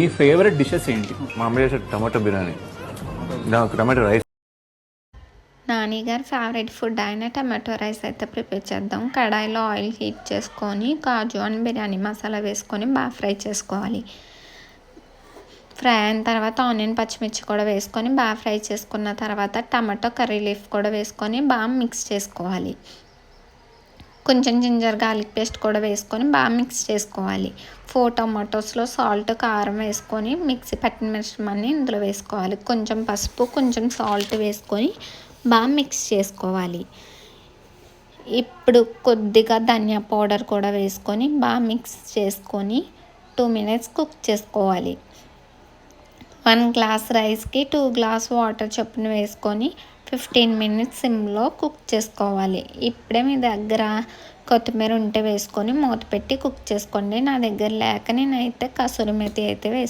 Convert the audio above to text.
మీ favourite dishes ఏంటి? మా అమ్మ చేసే టమాటో బిర్యానీ, నాకు టమాటో రైస్. నాని గారి ఫేవరెట్ ఫుడ్ అయిన టమాటో రైస్ అయితే ప్రిపేర్ చేద్దాం. కడాయిలో ఆయిల్ హీట్ చేసుకొని కాజు అండ్ బిర్యానీ మసాలా వేసుకొని బాగా ఫ్రై చేసుకోవాలి. ఫ్రై అయిన తర్వాత ఆనియన్ పచ్చిమిర్చి కూడా వేసుకొని బాగా ఫ్రై చేసుకున్న తర్వాత టమాటో కర్రీ లీఫ్ కూడా వేసుకొని బాగా మిక్స్ చేసుకోవాలి. కొంచెం జింజర్ గార్లిక్ పేస్ట్ కూడా వేసుకొని బాగా మిక్స్ చేసుకోవాలి. 4 టమాటోస్లో సాల్ట్ కారం వేసుకొని మిక్సీ పట్టిన మిశ్రమాన్ని ఇందులో వేసుకోవాలి. కొంచెం పసుపు కొంచెం సాల్ట్ వేసుకొని బాగా మిక్స్ చేసుకోవాలి. ఇప్పుడు కొద్దిగా ధనియా పౌడర్ కూడా వేసుకొని బాగా మిక్స్ చేసుకొని 2 మినిట్స్ కుక్ చేసుకోవాలి. 1 గ్లాస్ రైస్కి 2 గ్లాస్ వాటర్ చొప్పున వేసుకొని 15 మినిట్స్ సిమ్లో కుక్ చేసుకోవాలి. ఇప్పుడే మీ దగ్గర కొత్తిమీర ఉంటే వేసుకొని మూత పెట్టి కుక్ చేసుకోండి. నా దగ్గర లేక నేనైతే కసూరి మేతి అయితే వేసుకున్నాను.